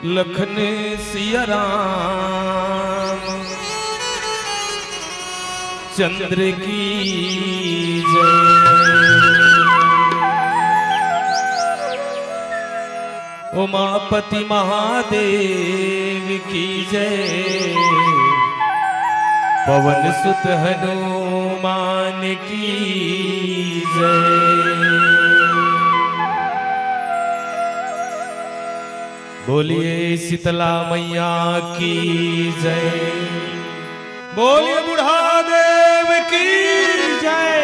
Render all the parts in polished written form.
लखन सिया राम चंद्र की जय। उमापति महादेव की जय। पवन सुत हनुमान की जय। बोलिए शीतला मैया की जय। बोलिए बुढ़ा देव की जय।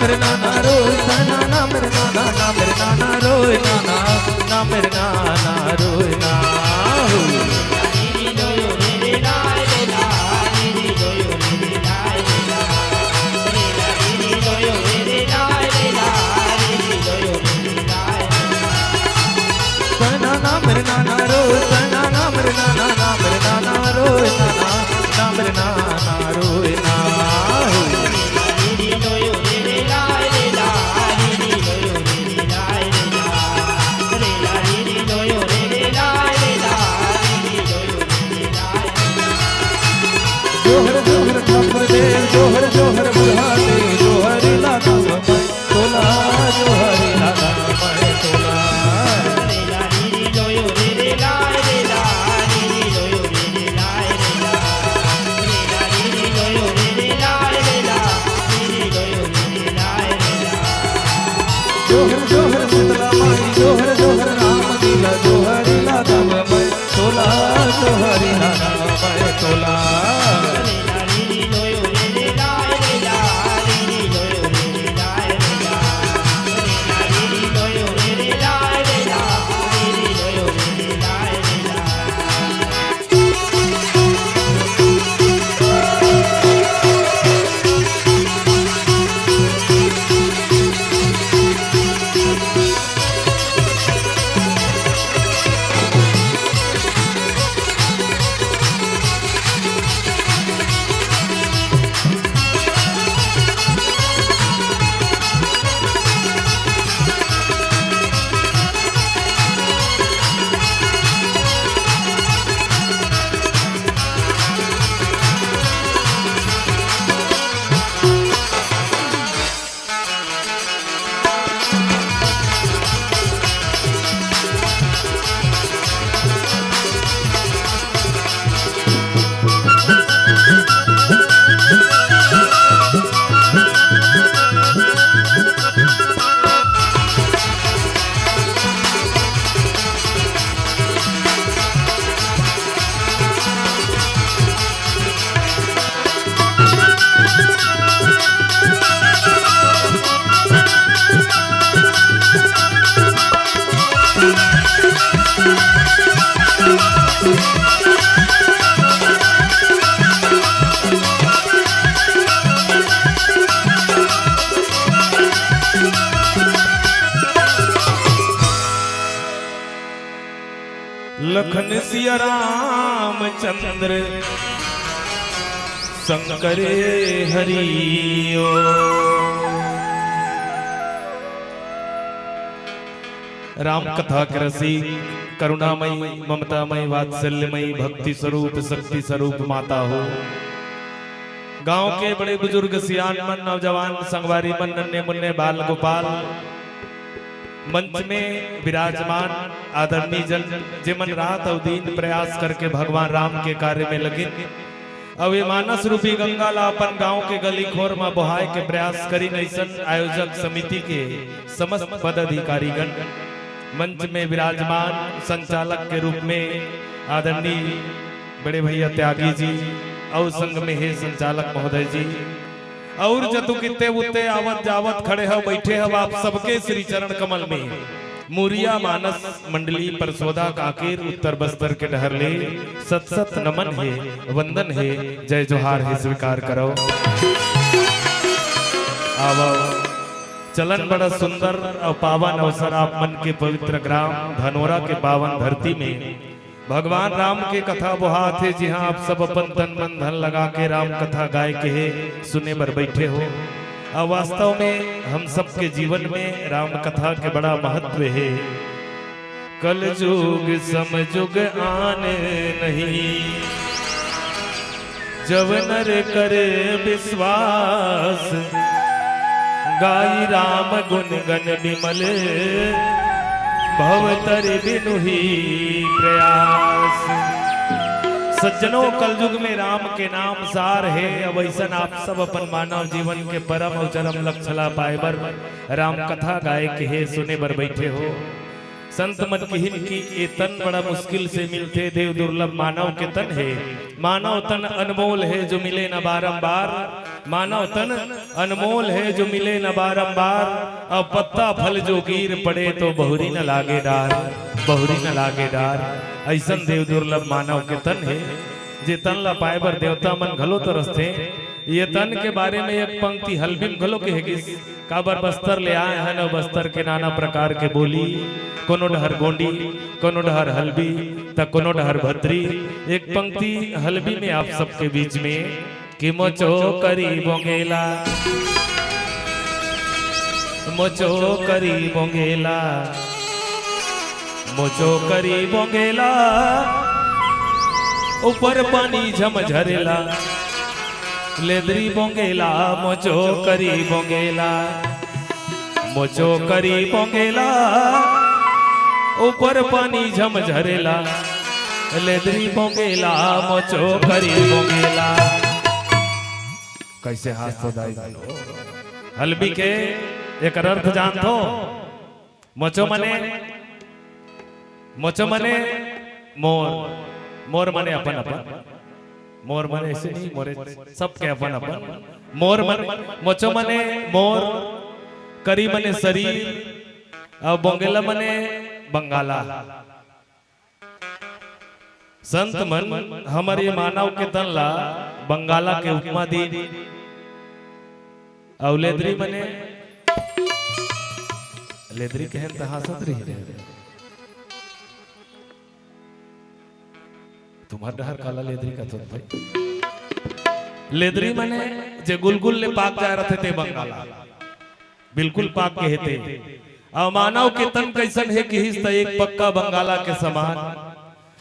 मेरे नाना रोय नाना मेरे नाना मेरे नाना रोय नाना मेरे नाना रोय ना। मेरे नाना रोय नाना मेरे नाना रोय नाना मेरे नाना रोय ना। जोहर जोहर ठाकुर देव जोहर जोहर बुढ़ा देव जोहर लागा मैं तोला जोहर लागा मैं तोला। जोहर जोहर शीतला माई जोहर जोहर राम लीला जोहर लागा मैं तोला जोहर लागा मैं तोला। लखन सिया राम चंद्र शंकर हरिओ। राम कथा के रसिक करुणामयी ममतामयी वात्सल्यमयी भक्ति स्वरूप शक्ति स्वरूप माता हो। गांव के बड़े बुजुर्ग सियान मन नौजवान संगवारी मन नन्हे मुन्ने बाल गोपाल मंच में विराजमान आदरणीय जन जिमन रात और दिन प्रयास करके भगवान राम के कार्य में लगे अब ये मानस रूपी गंगा ला अपन गांव के गली खोर में बहाय के प्रयास करी नैसन आयोजक समिति के समस्त पदाधिकारीगण मंच में विराजमान संचालक के रूप में आदरणीय बड़े भैया त्यागी जी और संग में है संचालक महोदय जी और जतु किते बुते आवत जावत खड़े हो बैठे हो आप सबके श्री चरण कमल में मुरिया मानस मंडली परसोदा काकेर उत्तर बस्तर के डहरले सत सत नमन है वंदन है जय जोहार है स्वीकार करो। आवो चलन बड़ा सुंदर और पावन अवसर आप मन के पवित्र ग्राम धनोरा के पावन धरती में भगवान राम के कथा बुहा थे जी हाँ आप सब अपन तन मन धन लगा के राम कथा गाय के है सुने पर बैठे हो। अब वास्तव में हम सबके जीवन में राम कथा के बड़ा महत्व है। कल जुग समजुग आने नहीं जब नर करे विश्वास गाई राम गुण गण विमल भवतर बिनु ही प्रयास। सज्जनों कलयुग में राम के नाम सार है। अब ऐसा आप सब अपन मानव जीवन के परम और चरम लक्ष्य पाए बर राम कथा गाय के है सुने बर बैठे हो। संत मन की ये तन बड़ा मुश्किल से मिलते देव दुर्लभ मानव के तन है। मानव तन अनमोल है जो मिले न बारंबार। मानव तन अनमोल है जो मिले न बारंबार। अब पत्ता फल जो गिर पड़े तो बहुरी न लागे डार बहुरी न लागे डार। ऐसन देव दुर्लभ मानव के तन है जे तन ला पाए बर देवता मन घलो तरसते। ये तन के बारे में एक पंक्ति हल्बी में घलो कहेगिस काबर बस्तर ले आए हैं न बस्तर के नाना प्रकार के बोली। कोनो डहर गोंडी कोनो डहर हल्बी त कोनो डहर भद्री। एक पंक्ति हल्बी में आप सबके बीच में कि मोचो करी बोंगेला मोचो करी बोंगेला मोचो करी बोंगेला ऊपर पानी झमझरेला लेदरी बोंगेला मोचो करी बोंगेला मोचो करी बोंगेला ऊपर पानी झमझरेला लेदरी बोंगेला मोचो करी बोंगेला। कैसे हाथ तो दाई हल्बी के एक अर्थ जान दो। मोचो मने मोर मोर मने अपन अपन मोर मने ऐसे नहीं मोरे सबके अपन अपन मोर मने मोचो मने मोर करी मने शरीर और बोंगेला मने बंगाला। संत मन हमारे मानव के तन ला बंगाला के उपमा दी और लेदरी मने लेदरी कहन त हासत रही तुम्हारा डहर काला लेदरी का तो भाई लेदरी मने जे गुलगुल ले पाक जा रहे थे बंगाला बिल्कुल पाक के हेते। और मानव के तन कैसन है कि हिस्सा एक पक्का बंगाला के समान।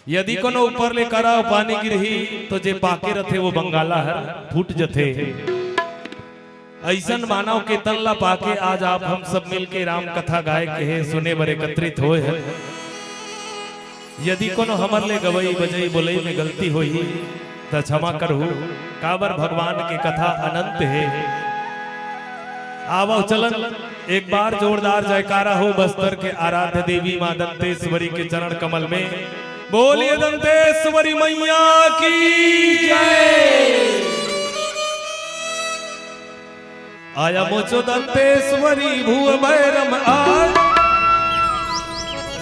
यदि कोनो ऊपर ले कराओ पानी गिरही तो जे पाके रथे वो बंगाला है फूट जथे। ऐसन मानव के तन ला पाके आज आप हम सब मिलके राम कथा गाय के है सुने बर एकत्रित होए है। यदि कोनो हमर ले गवई बजई बोलई में गलती होई तो क्षमा करहु काबर भगवान के कथा अनंत है। आवो चलन एक बार जोरदार जयकारा हो बस्तर के आराध्य देवी मां दंतेश्वरी के चरण कमल में। बोलिए दंतेश्वरी मैया की जय। आया मोचो दंतेश्वरी भुव भैरम आय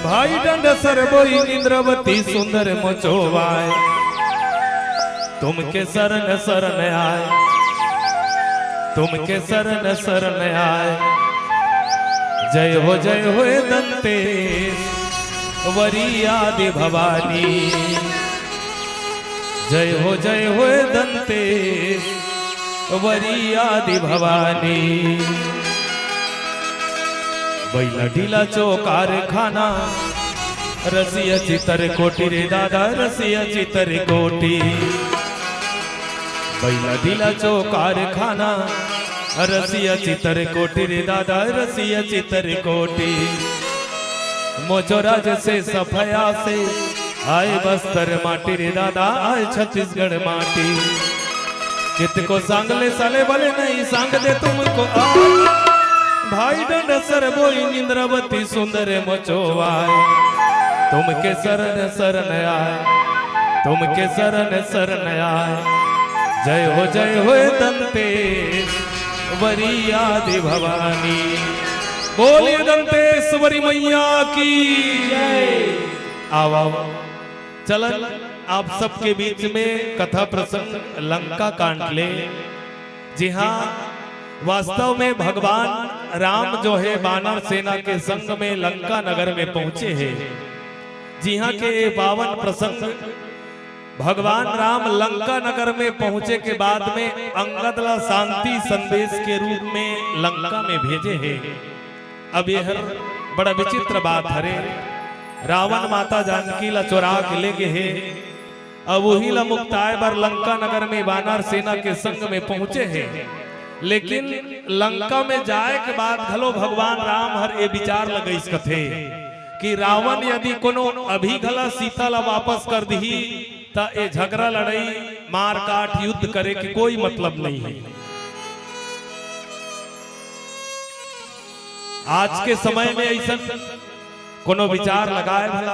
भाई दंड सर बोई इंद्रवती सुंदर मोचोवाय। तुमके शरण शरण आए तुमके शरण शरण आए। जय हो दंतेश वरी आदि भवानी। जय हो दंतेश वरी आदि भवानी। बैला ढीला चौकार खाना रसिया चितर कोटी रे दादा रसिया चितर कोटी। बैला ढीला चौकार खाना रसिया चितर कोटी रे दादा रसिया चितर कोटी। मोचोराज से सफया से आए बस्तर माटी रे दादा आए छत्तीसगढ़ माटी। कित को सांगले साले भले नहीं सांग दे तुमको भाई दंड सर बोई निंद्रावती सुंदर मचोवाए तुमके शरण शरण आए तुमके शरण शरण आए जय हो दंतेश वरियादि भवानी बोलिए दंतेश्वरी मैया की जय। आओ चलन आप सबके बीच में कथा प्रसंग लंका कांड ले। जी हाँ, वास्तव में भगवान राम जो है वानर सेना के संग में लंका नगर में पहुंचे हैं। जी हाँ के पावन प्रसंग भगवान राम लंका नगर में पहुंचे के बाद में अंगद ला शांति संदेश के रूप में लंका में भेजे हैं। अब यह बड़ा विचित्र बात हरे, रावण माता जानकी ला चुरा के ले गए है। अब वही ला मुक्ताए बर लंका नगर में वानर सेना के संग में पहुंचे हैं। लेकिन लंका में जाए के बाद घलो भगवान राम हर ए विचार लगे इस कथे कि रावण यदि कोनो अभी घला सीता ला वापस कर दी ता ए झगड़ा लड़ाई मार काट युद्ध करे की कोई मतलब नहीं है। आज के समय में ऐसा कोनो विचार लगाए भला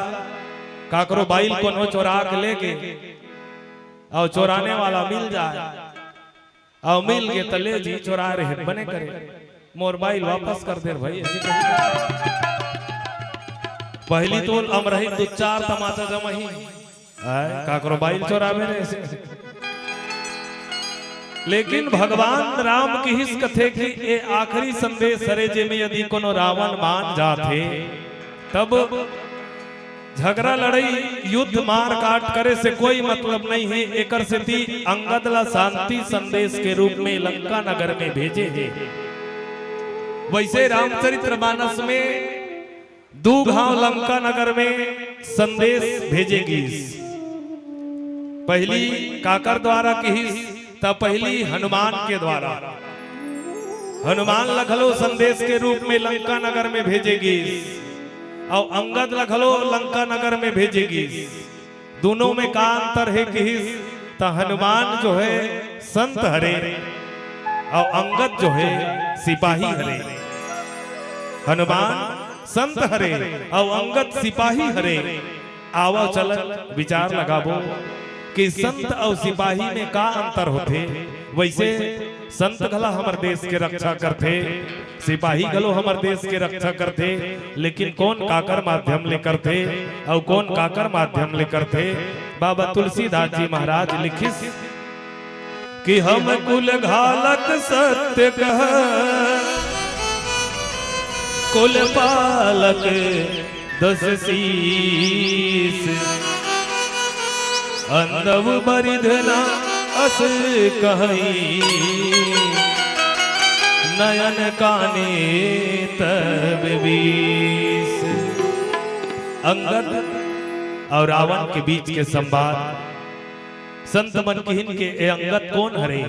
काकरो बाइल कोनो चोरा के लेके और चोराने वाला मिल जाए और मिल के तले जी चोरा रहे बने करे मोर बाइल वापस कर दे भाई। पहली तो अमरही दो चार तमाचा जमही काकरो बाइल चोरा में लेकिन भगवान राम की हिस कथे की ए आखिरी संदेश हरे जे में यदि कोनो रावण मान जाते तब झगड़ा लड़ाई युद्ध मार काट करे से कोई मतलब नहीं है। एकर से ती अंगद ला शांति संदेश के रूप में लंका नगर में भेजे हैं। वैसे रामचरितमानस में दो घाव लंका नगर में संदेश भेजेगी। पहली काकर द्वारा की तब पहली हनुमान के द्वारा हनुमान लखलो संदेश के रूप में लंका नगर में भेजेगी और अंगद लखलो लंका नगर में भेजेगी। दोनों में का अंतर है कि तो हनुमान जो है संत हरे और अंगद जो है सिपाही हरे। हनुमान संत हरे और अंगद सिपाही हरे। आवो चलन विचार लगाबो कि संत और सिपाही में का अंतर होते। वैसे संत गला हमार देश के रक्षा करते, सिपाही गलो हमार देश के रक्षा करते, लेकिन कौन काकर माध्यम ले करते और कौन काकर माध्यम ले करते। बाबा तुलसीदास जी महाराज लिखिस कि हम कुल घालक सत्य कह कुल पालक दस शीस अंधव बरिधना अस कही नयन काने तब बीस। अंगद और रावण के बीच के संवाद संत मन किहिन के ए अंगद कौन हरे।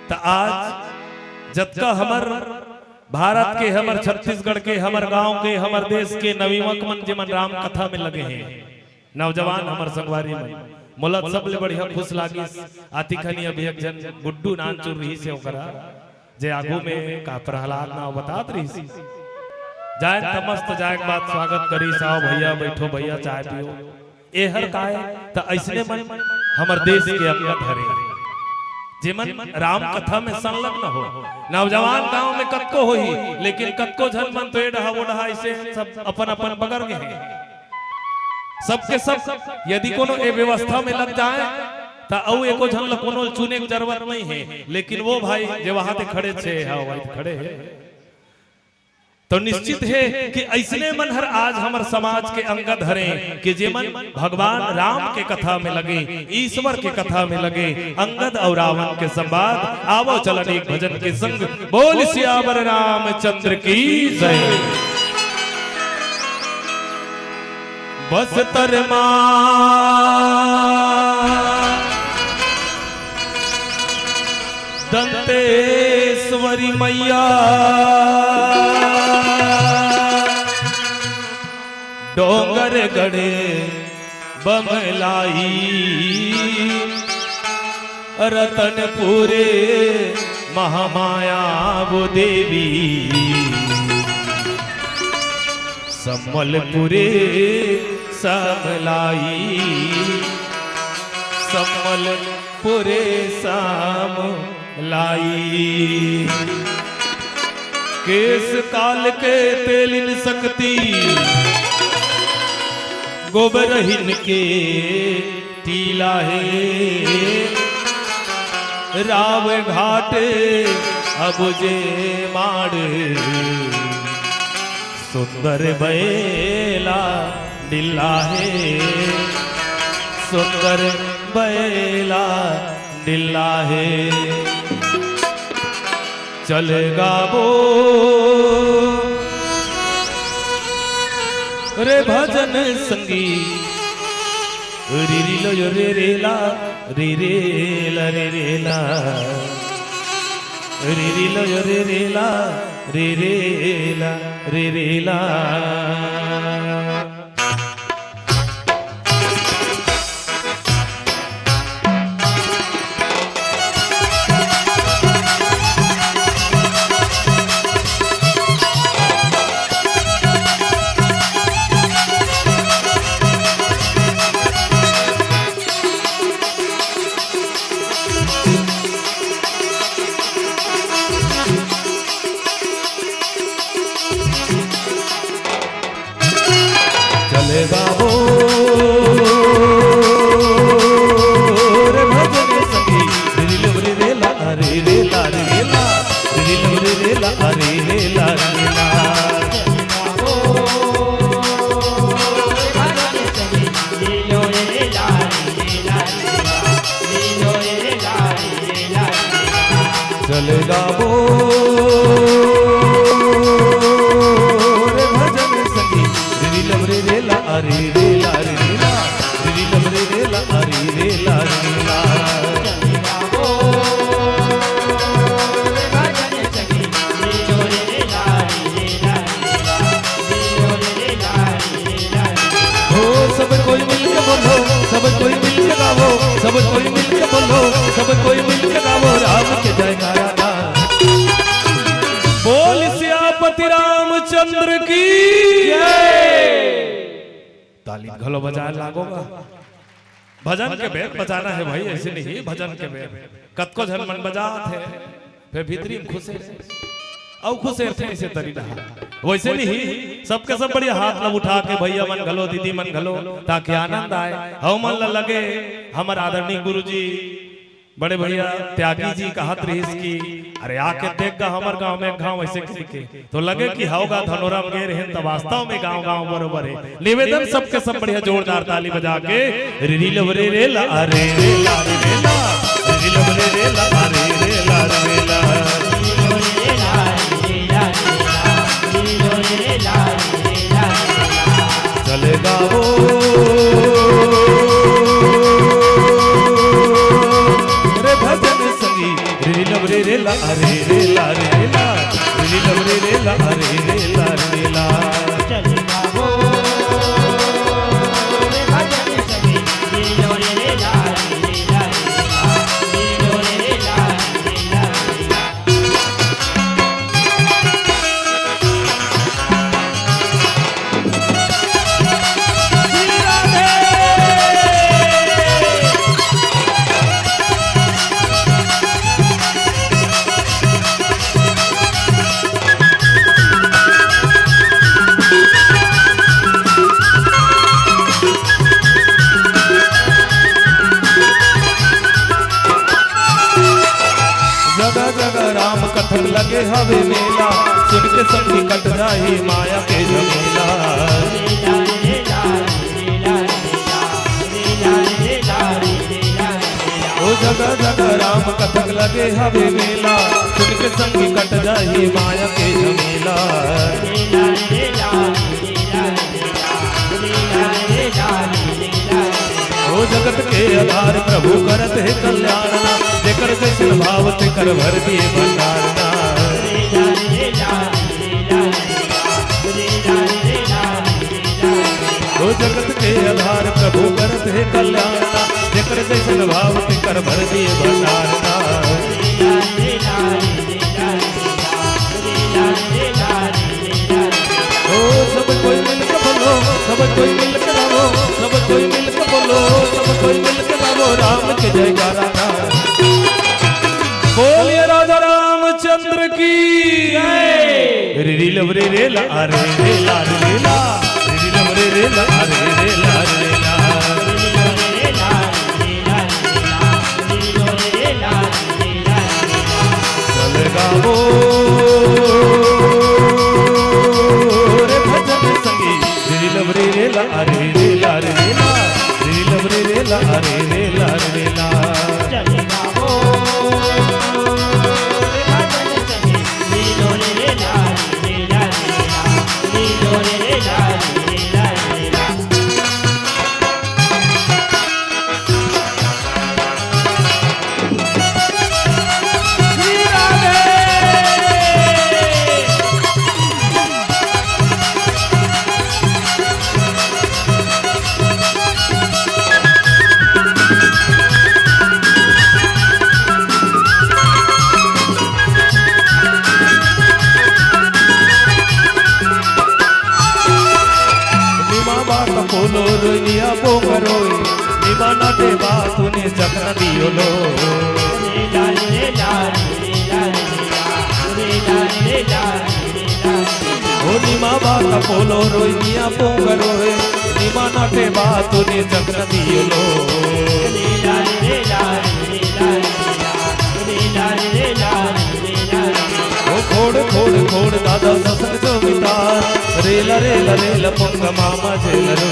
तो आज जबका हमर भारत के हमर छत्तीसगढ़ के हमर गांव के हमर देश के नवीमक मन जेमन राम कथा में लगे हैं। नौजवान हमर संगवारी में मुलत सबले बढ़िया खुश लागी आती खनी अभी एक जन गुड्डू नानचुर रही से ओकरा जे आगू में का प्रहलाद ना बतात रही सी जाए तमस्त जाए के बाद स्वागत करी साओ भैया बैठो भैया चाय पियो ए हर काय त ऐसने मन हमर देश के अंगद हरे जेमन राम कथा में संलग्न हो। नौजवान गांव में कतको होई लेकिन कतको झन मन तो ए डहा वो डहा ऐसे सब अपन अपन बगर में है। सबके सब यदि कोनो ए व्यवस्था में लग जाए तो औ एको झन ल कोनो चुने की जरूरत नहीं है। लेकिन वो भाई जो वहां पे खड़े छे हां वही खड़े है तो निश्चित है कि ऐसने मन हर आज हमर समाज के अंगद हरे कि जे मन भगवान राम के कथा में लगे, ईश्वर के कथा में लगे। अंगद और रावण के संवाद आवो चलन एक भजन के संग बोल सियावर रामचंद्र की जय। बस तरमा दंतेश्वरी मैया डोंगर गढ़े बमलाई रतनपुरे महामाया वो देवी सम्मलपुरे समलाई सम्मलपुरे समलाई केस काल के तेलिन शक्ति गोबरहीन के टीला है राव घाट अबुजे माड़ सुंदर बैला डिल्ला है सुंदर बैला डिल्ला है चलेगा वो रे भजन संगी रे लो रे रेला रे रेला रे रेला रे लो रे रेला रे रेला रे रेला चलेगा वो रे भजन संगी रे रेला रे रेला रे रेला रे रेला रे रेला रेला चलेगा वो रे भजन संगी रे रेला रे रेला रे रेला रे रेला रे रेला रेला हो सब कोई मिलके बोलो सब कोई मिलके गावो सब कोई मिलके बोलो सब कोई मिलके गावो राम के जयकारा बोल सियापति रामचंद्र की ताली घलो बजाए लागोगा भजन के बेर बजाना है भाई ऐसे नहीं भजन के बेर कतको झन मन बजात है फिर भीतरी खुशे औ खुशे थे ऐसे तरी रहा वैसे नहीं सबके सब बढ़िया हाथ लब उठा के भैया मन घलो दीदी मन घलो ताकि आनंद आए हम मन लगे हमारे आदरणीय गुरुजी बड़े भैया त्यागी जी का हाथ रही की अरे आके देख हमार गांव में गांव ऐसे किसी के तो लगे कि होगा धनोरम गे रहे तो वास्तव में गांव गांव बरोबर है निवेदन सबके सब बढ़िया जोरदार ताली बजा के रे रे ला रे ला रे ला रे ला रे ला रे ला चलेगा वो रे भजन संगी रे ला रे ला रे ला रे ला रे ला रे ला चलेगा वो रे भजन संगी रे ला रे ला राम कथन लगे हवे मेला सुन के संगी कट जाही माया के झमेला ओ जगह जगह राम कथन लगे हवे मेला सुन के संगी कट जाही माया के झमेला ओ जगत के आधार प्रभु करत है कल्याणना जेकर जैसे भाव ते कर भर दिए भंडारना ओ जगत के आधार प्रभु करत है कल्याण जेकर जैसन भाव ते कर भर दिए भंडारना ओ सब कोई मिलकर बोलो सब कोई मिलकर गाओ सब कोई मिलकर बोलो सब कोई मिलकर गाओ राम के जयकारा बोलिए राजा रामचंद्र की जय रे लवरे रे ला रे रे ला रे ला रे लवरे रे ला रे रे ला रे ला चल गाओ रे भजन संगी रे लवरे रे ला रे रे ला रे ला रे लवरे रे ला रे रे ला रे ला चल गाओ बोलो रोइया पोकरोई निवाना दे बात तूने जखन दियो लो ओ निमा बात बोलो रोइया पोकरोई निवाना दे बात तूने जखन दियो लो ओ खोड़ खोड़ खोड़ दादा ससुर जो वितार रेला रेला रेला पंग मामा जेलरो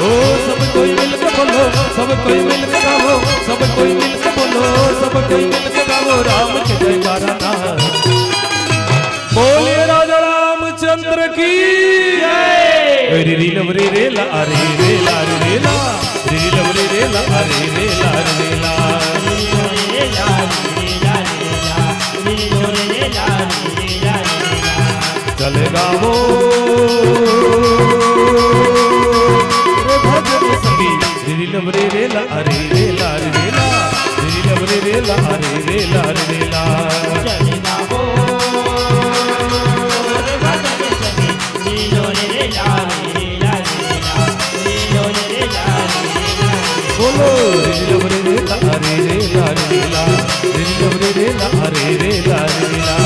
ओ सब कोई मिलकर बोलो सब कोई मिलकर गाओ सब कोई मिलकर बोलो सब कोई मिलकर गाओ राम के जयकारा ना बोलिए राजा रामचंद्र की जय रे लवरे रे ला रे रे ला रे ला रे लवरे रे ला रे रे ला रे ला चल गाओ रे भजन संगी रे लवरे रे ला रे रे ला रे ला रे लवरे रे ला रे रे ला रे ला चल गाओ रे भजन संगी रे ला रे ला रे ला बोलो रे लवरे रे ला रे रे ला रे ला रे लवरे रे ला रे रे ला रे ला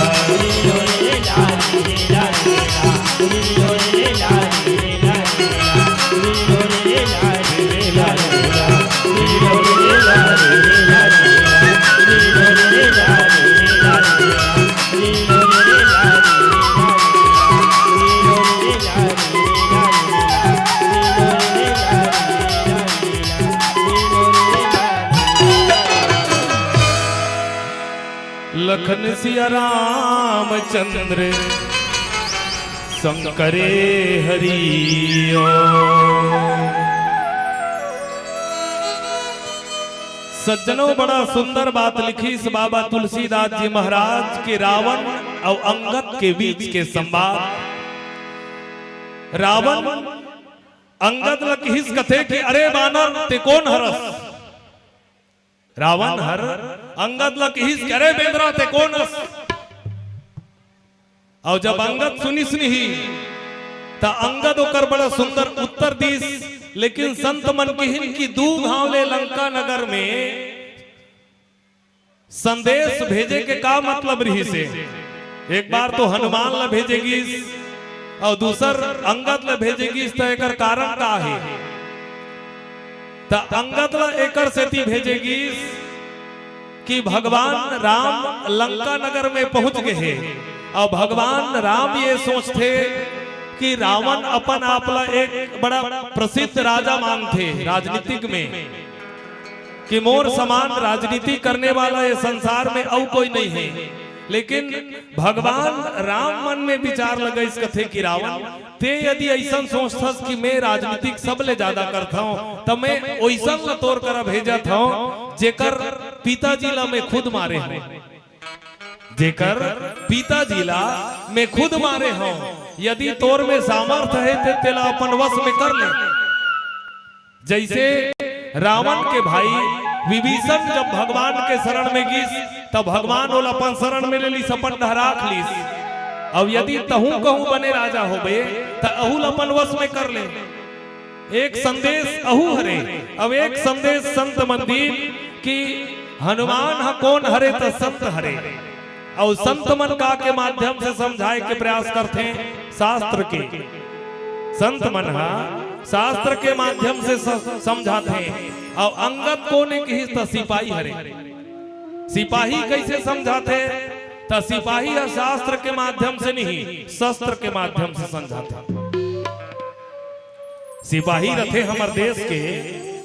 लखन सिया रामचंद्र शंकरे हरिओ सज्जनों बड़ा सुंदर बात लिखी इस बाबा तुलसीदास जी महाराज के रावण और अंगद के बीच के संवाद। रावण अंगद लग हिस कथे कि अरे बानर ते कौन हरस रावण हर अंगद लग हिस अरे बेंद्रा ते कौन हरस। और जब अंगद सुनी ही ता अंगद ओकर बड़ा सुंदर उत्तर दीस। लेकिन संत मन की दू घावले लंका नगर में संदेश भेजे के का मतलब रही से। एक बार तो हनुमान ला भेजेगी और दूसर अंगद ला भेजेगी तो एकर कारण का है। ता अंगद ला एकर सेती भेजेगी कि भगवान राम लंका नगर में पहुंच गए हैं और भगवान राम ये सोचते कि रावण अपन आपला एक बड़ा प्रसिद्ध राजा मानते राजनीतिक में कि मोर समान राजनीति करने वाला ये संसार में और कोई नहीं है। लेकिन भगवान राम मन में विचार लगा इस कथे कि रावण ते यदि ऐसा सोचथस कि मैं राजनीतिक सब ले ज्यादा करता हूँ तब मैं वैसा ला तोड़ कर भेजा था जेकर पिताजी ला मैं खुद मारे हूँ। जेकर पिताजी ला मैं खुद मारे हूं, यदि तोर में सामर्थ्य है ते तेला अपन वश में कर ले। जैसे रावण के भाई विभीषण जब भगवान के शरण में गिस तब भगवान ओला अपन शरण में ले ली, अपन ढराक लीस। अब यदि तहू कहूं बने राजा होबे तो अहुल अपन वश में कर ले। एक संदेश अहू हरे। अब एक संदेश संत मंदिर कि हनुमान हा कौन हरे तो संत हरे, और संत मन का के माध्यम से समझाए के प्रयास करते शास्त्र के। संत मन हा शास्त्र के माध्यम से समझाते हैं। और अंगद कौन एक ही तो सिपाही हरे। सिपाही कैसे समझाते तो सिपाही है शास्त्र के माध्यम से नहीं, शस्त्र के माध्यम से समझाते। सिपाही रथे हमारे देश के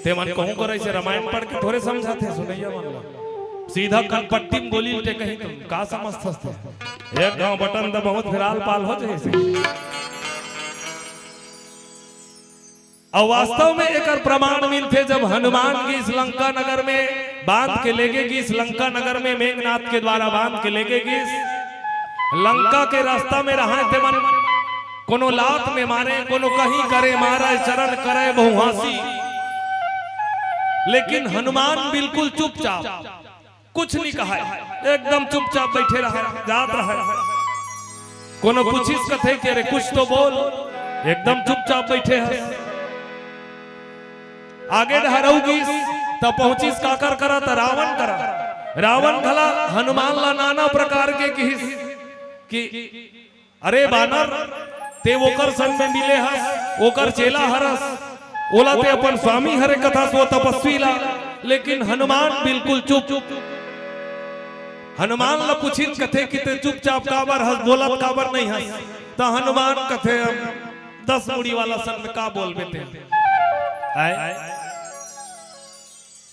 ते मन कहूं को ऐसे रामायण पढ़ के थोड़े समझाते सुनैया मन सीधा कनपट्टी में गोली उठे कहीं तुम का समझते। एक गांव बटन तो बहुत फिराल पाल हो जाए। और वास्तव में एक प्रमाण मिलते जब हनुमान की इस लंका नगर में बांध के ले गई, इस लंका नगर में मेघनाथ के द्वारा बांध के ले गई। लंका के रास्ता में रहा थे मन कोनो लात में मारे, कोनो कहीं करे मारे, चरण करे बहुहासी। लेकिन हनुमान बिल्कुल चुपचाप, कुछ नहीं कहा, एकदम चुपचाप बैठे रहा, जात रहा। कोनो पूछिस कथे कि अरे कुछ तो बोल, एकदम चुपचाप बैठे हैं। आगे ढहरऊगी तब पहुंचिस काकर करा तो रावण करा। रावण भला हनुमान ला नाना प्रकार के कि अरे बानर ते ओकर संग में मिले हस, ओकर चेला हरस, ओला ते अपन स्वामी हरे कथा सो तपस्वी ला। लेकिन हनुमान बिल्कुल चुप। हनुमान ला पूछिन कथे कि ते चुपचाप काबर हस, बोलत काबर नहीं हस। तो हनुमान कथे 10 मुड़ी वाला संग में का बोल बेटे।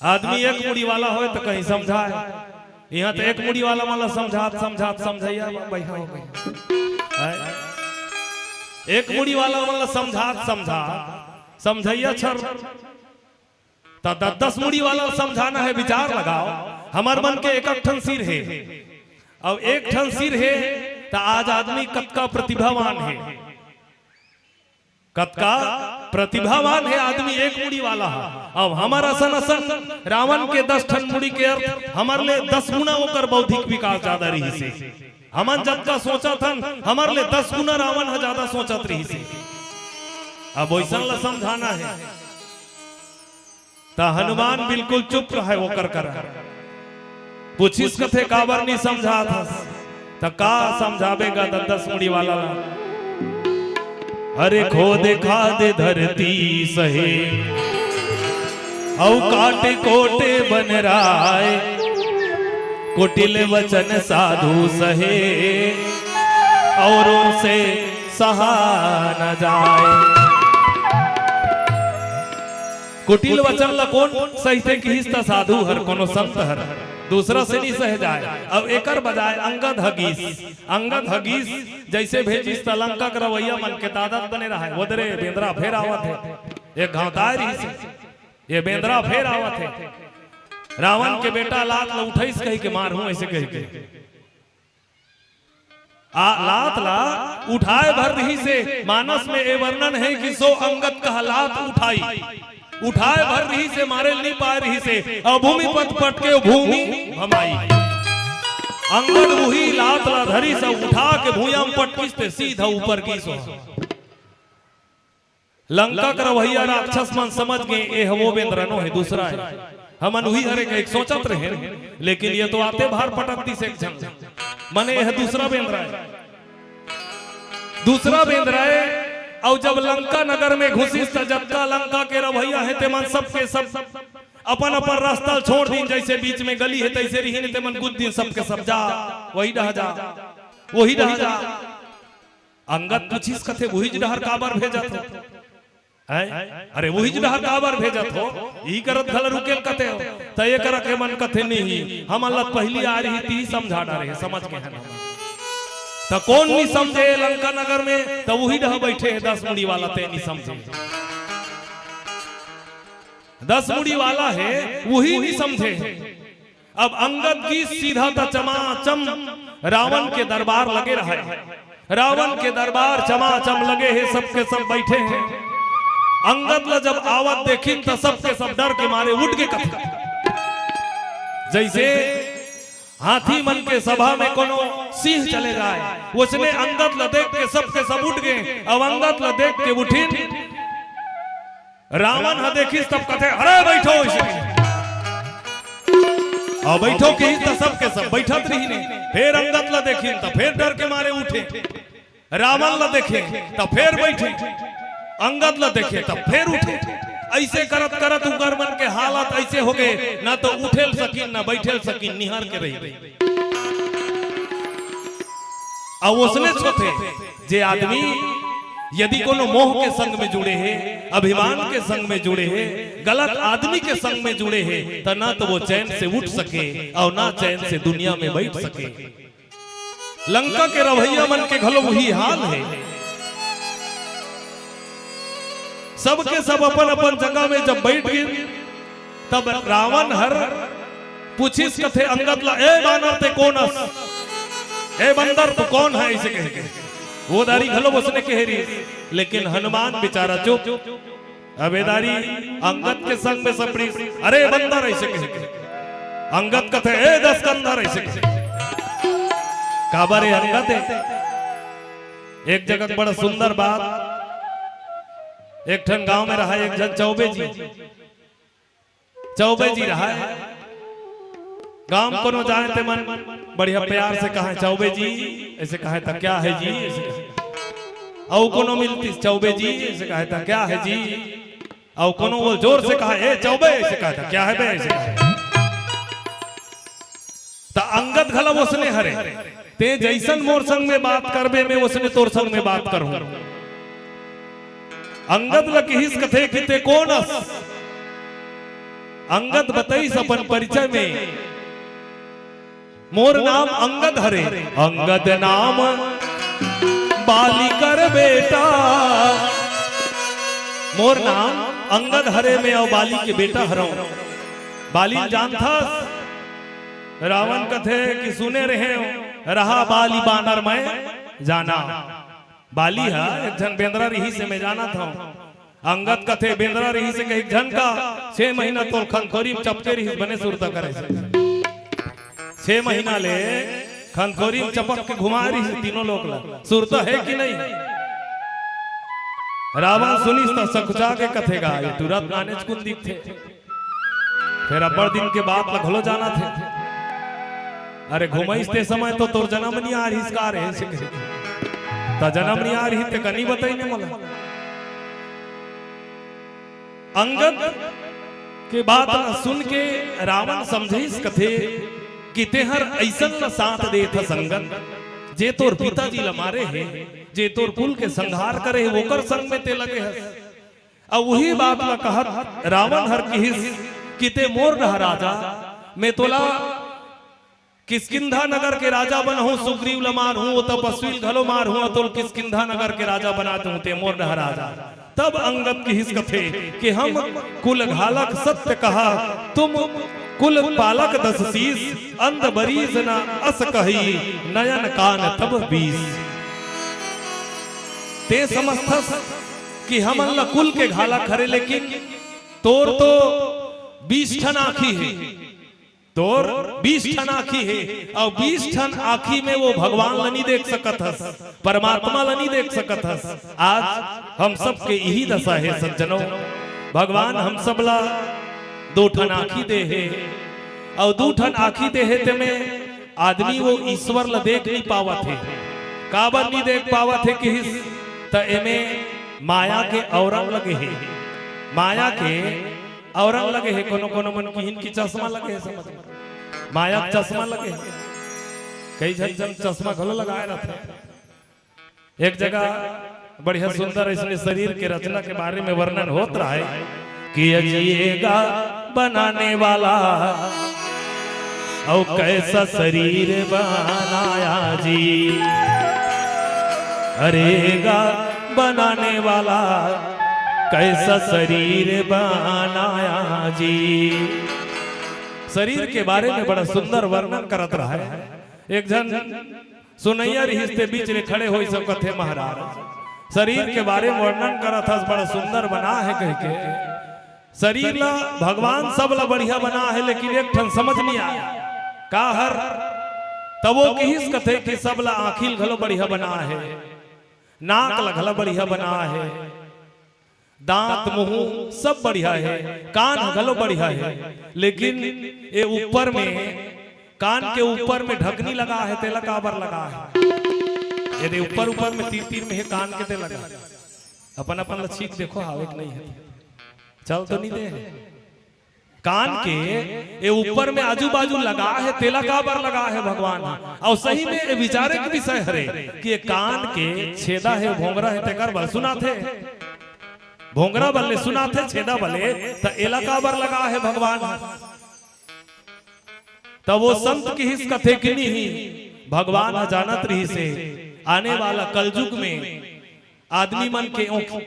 आदमी एक मुड़ी वाला हो तो कहीं समझाए, यहाँ तो एक मुड़ी वाला माला समझात समझैया एक मुड़ी वाला माला समझात समझैया छर। तो 10 मुड़ी वाला समझाना है, विचार लगाओ। हमार मन के एक ठन सिर है, अब एक ठन सिर है तो आज आदमी कतका प्रतिभावान है, कतका प्रतिभावान है आदमी, एक मुड़ी वाला है। अब हमारा असन रावण के 10 ठन मुड़ी के अर्थ हमारे लिए 10 गुना होकर बौद्धिक विकास ज्यादा रही से। हमन जब का सोचा था हमारे लिए 10 गुना रावण है ज्यादा सोचत रही से। अब वैसा ला समझाना है तो हनुमान बिल्कुल चुप रहे वो कर पूछिस कथे काबर नहीं समझा था तो का समझावेगा 10 मुड़ी वाला। अरे खो देखा दे धरती सहे औ काटे कोटे बन राय, कुटिल वचन साधु सहे औरों से सहा न जाए। कुटिल वचन ला कौन सहते कि साधु हर कोनो संत हर दूसरा से नहीं सह जाए। अब एकर बजाय अंगद हगीस जैसे भेजिस लंका का रवैया मन के तादाद बने रहा है। उधरे बेंद्रा फेर आवत है, एक गांवदार रही से ये बेंद्रा फेर आवत है। रावण के बेटा लात ला उठाइस कही के मार हूं ऐसे कही के लात ला उठाए भर रही से। मानस में ये वर्णन है कि सो अंगद का लात उठाए भर रही से, मारे नहीं पा रही से। और भूमि पट पट के भूमि भमाई। अंगद वही लात ला धरी से उठा के भूया में पटकिसते सीधा ऊपर की सो। लंका का रवैया राक्षस मन समझ गए ये वो बेंद्रनो है, दूसरा है। हमन वही हरे एक सोचत रहे, लेकिन ये तो आते बाहर पटकती से मने यह दूसरा बेंद्रा है, दूसरा बेंद्रा है। और जब लंका नगर में घुसी जबका लंका के रवैया है ते मन सबके सब अपन अपन रास्ता छोड़ दी। जैसे बीच में गली है तैसे रही ते मन गुद दिन सबके सब जा वही डह जा वही डह जा। अंगद पूछिस कथे वही डहर काबर भेजत हो, अरे वही डहर काबर भेजत हो, यही करत भल रुकेल कथे हो। तो ये कर के मन कथे नहीं हम अल्लाह पहली आ रही थी समझा रहे समझ के है। तो कौन नहीं समझे लंका नगर में, तो वही डह बैठे है 10 मुड़ी वाला ते नहीं समझे। 10 मुड़ी वाला है वही नहीं समझे। अब अंगद की सीधा था चमाचम रावण के दरबार लगे रहा है। रावण के दरबार चमाचम लगे हैं, सबके सब बैठे हैं। अंगद ला जब आवत देखी तो सबके सब डर के मारे उठ के कथे, जैसे हाथी मन के सभा में कोनो सिंह चले जाए, उसने अंगद ला देख के सबके सब उठ गए। अब अंगद ला देख के उठी, रावण हा देखी तब कथे अरे बैठो अब बैठो के तो सबके सब बैठत रही नहीं। फिर अंगद ला देखी तो फिर डर के मारे उठे, रावण ला देखे तो फिर बैठे, अंगद ला देखे तब फिर उठे। ऐसे करत करत उनकर मन के हालत ऐसे हो गए, ना तो उठेल सकीन ना बैठेल सकीन, निहार के रही गई। अब उसने सोचे जे आदमी यदि कोनो मोह के संग में जुड़े हैं, अभिमान के संग में जुड़े हैं, गलत आदमी के संग में जुड़े हैं, तो ना तो वो चैन से उठ सके और ना चैन से दुनिया में बैठ सके। लंका के रवैया मन के घलो वही हाल है। सबके सब अपन अपन जगह में जब बैठ गए, तब रावण हर पूछिस कथे अंगद ला, ए बानर ते कौन हस, ए बंदर तू कौन है, ऐसे कह के वो दारी घलो उसने कह रही। लेकिन हनुमान बेचारा चुप, अबेदारी अंगद के संग में सपड़ी, अरे बंदर ऐसे कह के, अंगद कथे ए दस कंदर ऐसे कह। काबर अंगद है एक जगह बड़ा सुंदर बात, एक ठन गांव में रहा एक जन चौबे जी रहा है। गांव कोनो जाए ते मन बढ़िया प्यार से कहा चौबे जी, ऐसे कहे था क्या है जी, ऐसे कहे। और कोनो मिलती चौबे जी, ऐसे कहे था क्या है जी। और कोनो वो जोर से कहा ए चौबे, ऐसे कहा था क्या है बे, ऐसे कहे। ता अंगद घला उसने हरे ते जैसन मोर संग में बात करबे में उसने तोर संग में बात करूं। अंगद लकिस कथे कि ते कौन हस। अंगद बताइस अपन परिचय में, मोर नाम अंगद हरे, अंगद नाम बाली कर बेटा। मोर नाम अंगद हरे में और बाली के बेटा हरऊ। बाली जान था रावण कथे कि सुने रहे रहा बाली बानर में जाना। बाली है एक जन बेंद्रा रही से मैं जाना था। अंगद कथे बेंद्रा रही से कहीं जन का 6 महीना तो खनखोरी चपके रही बने सुरता करे 6 महीना ले खनखोरी चपक के घुमा रही से तीनों लोग ला सुरता है कि नहीं। रावण सुनी तो सकुचा के कथेगा ये तुरंत गाने कुन दिख थे। फिर अब्बड़ दिन के बाद लगलो जाना थे। अरे घुमाइते समय तो तोर जन्म नहीं आ रही इसका रहे ता जन्म नहीं आ रही ते कनी बताई ने मला। अंगद के बात न सुन के रावण समझे इस कथे कि तेहर ऐसन न साथ दे था संगत जे तोर पिताजी ल मारे है, जे तोर कुल के संहार करे है, ओकर संग में ते लगे है। अब वही बात ला कहत रावण हर किहिस कि ते मोर रह राजा, मैं तोला किष्किंधा नगर के राजा बनहूं, सुग्रीव ल मारहूं, तपस्वी घलो मारहूं, तो किष्किंधा नगर के राजा बनाते हूं, ते मोर रह राजा। तब अंगद की हिस कथे कि हम कुल घालक सत्य कहा, तुम कुल पालक 10 शीस, अंध बरीज न अस कही, नयन कान तब 20। ते समझथस कि हम ल कुल के घालक खरे, लेकिन तोर तो 20 ठन आँखी है, तोर 20 ठन आँखी है, और 20 ठन आँखी में वो भगवान ल नहीं देख सकत हस, परमात्मा ल नहीं देख सकत हस। आज हम सब के यही दशा है सज्जनों, भगवान हम सब ला 2 ठन आँखी दे है, और 2 ठन आँखी दे है ते में आदमी वो ईश्वर ल देख नहीं पावत है। काबर नहीं देख पावत है कि त एमे माया के औरंग लगे है, माया के औरंग लगे है। कोनो कोनो मन की इनकी चश्मा लगे है, समझ माया चश्मा लगे है। कई जन चश्मा घलो लगाए रहते। एक जगह बढ़िया सुंदर इसने शरीर के रचना के बारे में वर्णन होत रहा है कि अजिएगा बनाने वाला और कैसा शरीर बनाया जी, अरेगा बनाने वाला कैसा शरीर बनाया जी। शरीर के बारे में बड़ा सुंदर वर्णन करत रहा है। एक जन सुनैया रिश्ते बीच में खड़े हो सब कथे महाराज शरीर के बारे में वर्णन करत था बड़ा सुंदर बना है कह के। शरीर ला भगवान सब ला बढ़िया बना है, लेकिन एक ठन समझ नहीं आया का हर तब वो किस कथे कि सब ला आखिल घलो बढ़िया बना है, नाक लगला बढ़िया बना है, दांत मुंह सब बढ़िया है, कान घलो बढ़िया है, लेकिन ये ऊपर में कान के ऊपर में ढकनी लगा है, तेला काबर लगा है। यदि ऊपर ऊपर में तीर तीर में है कान के ते लगा, अपन अपन चीख देखो हावे नहीं है, चल तो नहीं दे। कान के ये ऊपर में आजू बाजू लगा है, तेला काबर लगा है भगवान। और सही में ये विचारे के विषय हरे कि ये कान के छेदा है भोंगरा है तेकर बल सुना थे, भोंगरा बल्ले सुना थे, छेदा बले तो एला काबर लगा है भगवान। तब वो संत की हिस कथे कि नहीं भगवान जानत रही से आने वाला कलयुग में आदमी मन के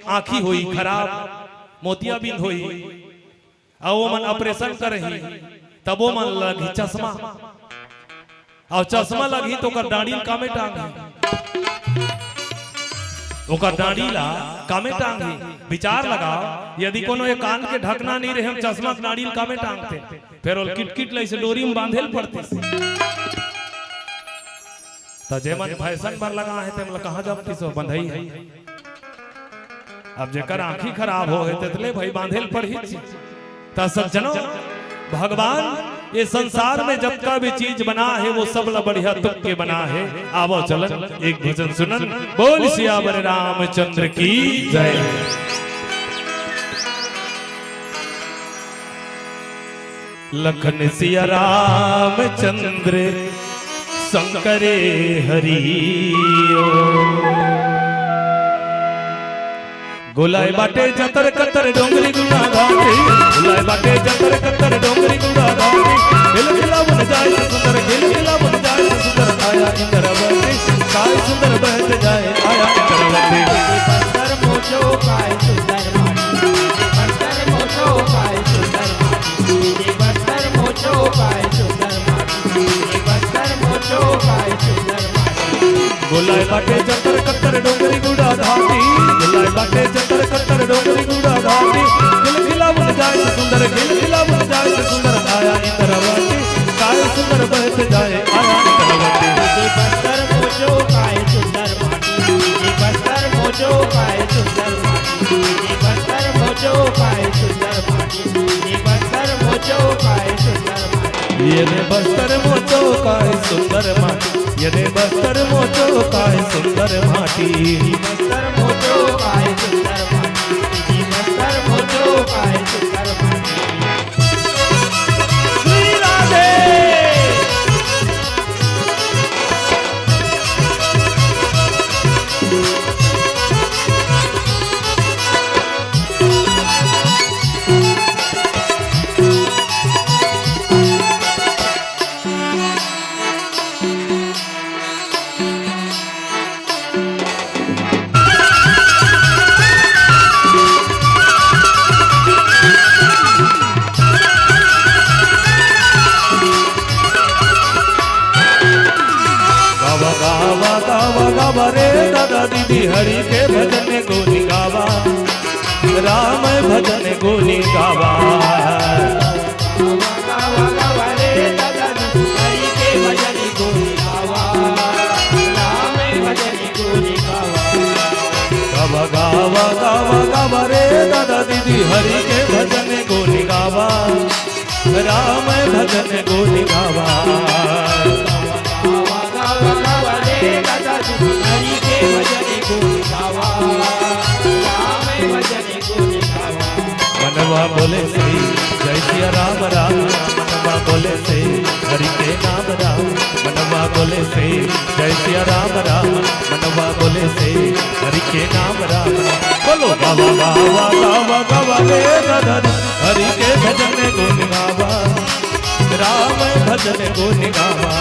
आंखी हुई खराब, मोतियाबिंद हुई, और वो मन ऑपरेशन करही, तब वो मन लगी चश्मा, और चश्मा लगी तो कर दाढ़ी कामे टांगी, ओकर दाढ़ी ला कामे टांगी। विचार लगाओ यदि कोनो ये कान के ढकना नहीं रहे हम चश्मा दाढ़ी कामे टांगते, फिर वो किट किट लैसे डोरी में बांधेल पड़ते। तो जे मन फैशन पर लगा है ते मतलब कहां जब किसो बंधई है। अब जेकर आंखी खराब हो है तेतले भाई बांधेल पड़ी। तो सज्जनों भगवान ये संसार में जब का भी चीज बना है वो सब ला बढ़िया तुक के बना है। आवो चलन एक भजन सुनन, बोल सियावर रामचंद्र की जय। लखन सिया रामचंद्र शंकरे हरिओ, गोलाय बाटे जतर कतर डोंगरी गुड़ा धारी, गोलाय बाटे जतर कतर डोंगरी गुड़ा धारी, खिल खिला बन जाए सुंदर, खिल खिला बन जाए सुंदर, आया इंद्रवती काय सुंदर बहत जाए, आया इंद्रवती। बस्तर मोचो काय सुंदर माटी, बस्तर मोचो काय सुंदर माटी, बस्तर मोचो काय सुंदर माटी, बस्तर मोचो काय सुंदर माटी। गोलाय बाटे जतर कतर डोंगरी गुड़ा धारी, गोलाय बाटे जतर कतर डोंगरी गुड़ा धारी, खिल खिला बन जाए सुंदर, खिल खिला बन जाए सुंदर, आया इंद्रवती काय सुंदर बहत जाए, आया इंद्रवती। बस्तर मोचो काय सुंदर माटी, बस्तर मोचो काय सुंदर माटी, बस्तर मोचो काय सुंदर माटी, बस्तर मोचो काय सुंदर माटी। ये बस्तर मोचो काय सुंदर माटी, ये बस्तर मोचो काय सुंदर माटी, बस्तर मोचो काय सुंदर माटी, बस्तर मोचो काय सुंदर माटी। श्री राधे। गावा रे दादा दीदी हरि के भजन गोनी गावा, राम भजन गोनी गावा, गावा गावा रे दादा दीदी हरि के भजन गोनी गावा, राम भजन गोनी गावा। गावा गावा गावा गावा रे दादा दीदी हरि के भजन गोनी गावा, राम भजन गोनी गावा, गावा गावा गावा रे दादा दीदी हरि के भजन गोनी गावा, राम भजन गोनी गावा। मनवा बोले से जय सिया राम राम, मनवा बोले से हरि के नाम राम, मनवा बोले से जय सिया राम राम, मनवा बोले से हरि के नाम राम। बोलो गावा गावा गावा गावा रे दादा हरि के भजन गुण गावा, राम भजन गुण गावा,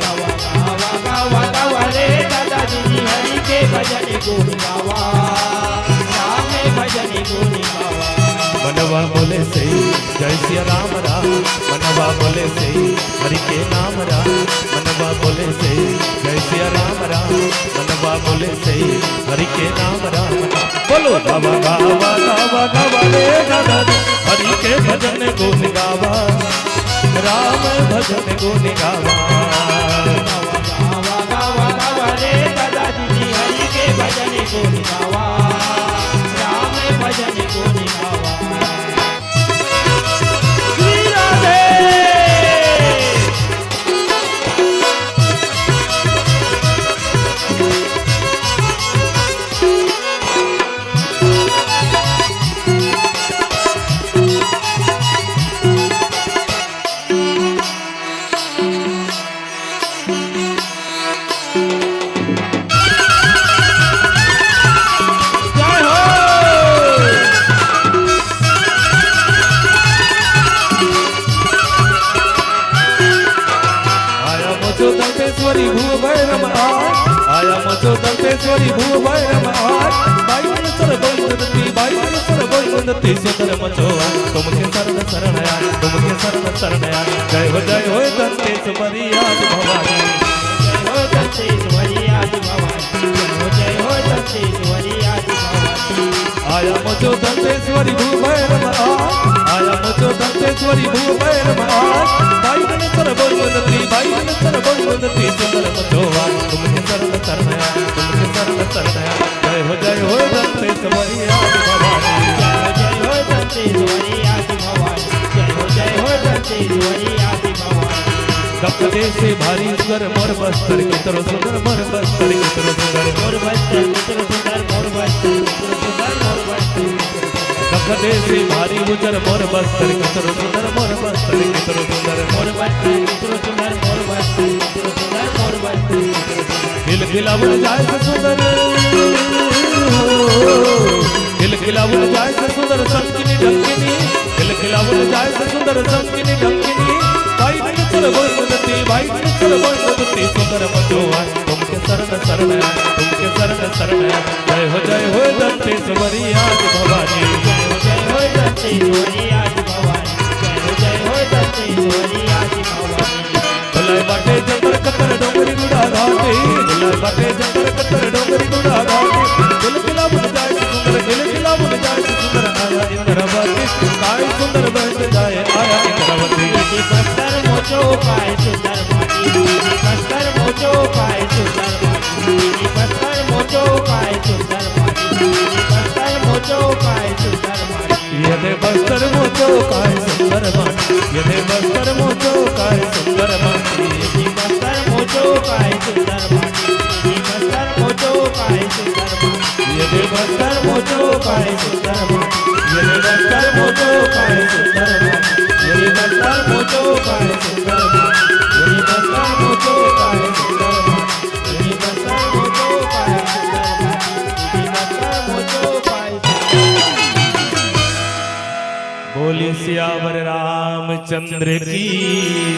गावा गावा गावा रे दादा दीदी हरि के भजन गोनी गावा, राम भजन गोनी गावा। मनवा बोले से जय सिया राम राम मनवा बोले से हरि के नाम राम मनवा बोले से जय सिया राम राम मनवा बोले से हरि के नाम राम बोलो गावा गावा गावा गावा रे गावा हरि के भजन गुण गावा राम भजन गुण गावा गावा गावा गावा रे दादाजी हरि के भजन गुण गावा राम भजन गुण गावा आया मचो दंतेश्वरी भू भैरम बाई सर गोविंदती बाई सर गोविंदती सुंदर मचो तुमके शरण शरण आया तुमके शरण शरण आया जय हो दंतेश्वरी आज भवानी जय हो दंतेश्वरी आज भवानी जय हो दंतेश्वरी आज भवानी आया मचो दंतेश्वरी भू भैरम आया मचो दंतेश्वरी भू भैरम बाई सर गोविंदती बाई सर गोविंदती सुंदर मचो तुमके शरण शरण आया तुमके शरण शरण आया जय हो दंतेश्वरी आज भवानी जय हो दंतेश्वरी आज भवानी जय हो दंतेश्वरी आज भवानी कपड़े से भारी स्वर मोर बस्तर की तरह सुंदर मोर बस्तर की तरह सुंदर मोर बस्तर की तरह सुंदर मोर बस्तर की तरह सुंदर मोर बस्तर कपड़े से भारी उजर मोर बस्तर की तरह सुंदर मोर बस्तर की तरह सुंदर मोर बस्तर की तरह सुंदर मोर बस्तर की तरह सुंदर मोर बस्तर हिल खिलावन जाए से सुंदर हिल खिलावन जाए से सुंदर संकिनी ढंकिनी हिल खिलावन जाए से सुंदर संकिनी ढंकिनी भाई सर गोविंदती भाई सर गोविंदती सुंदर मचोआ तुमके शरण शरण तुमके शरण शरण जय हो दंतेश्वरी आज भवानी जय हो दंतेश्वरी आज भवानी जय हो दंतेश्वरी आज भवानी भलाई बाटे जंगल कतर डोंगरी गुड़ा घाटी भलाई बाटे जंगल कतर डोंगरी गुड़ा घाटी दिल खिला बुन जाए सुंदर दिल खिला बुन जाए सुंदर आया इंद्रवती काय सुंदर बन जाए आया इंद्रवती बस्तर मोचो पाए सुंदर माटी बस्तर मोचो पाए सुंदर माटी बस्तर मोचो पाए सुंदर माटी बस्तर मोचो पाए सुंदर माटी यदे बस्तर मोचो काय सुंदर माटी यदे बस्तर मोचो काय सुंदर माटी बस्तर मोचो पाए सुंदर माटी बस्तर मोचो पाए सुंदर माटी यदे बस्तर मोचो पाए सुंदर माटी यदे बस्तर मोचो पाए सुंदर माटी यदे बस्तर मोचो पाए सुंदर माटी बस्तर मोचो पाए सुंदर माटी बस्तर मोचो पाए सुंदर माटी बस्तर मोचो पाए बोली सियावर रामचंद्र की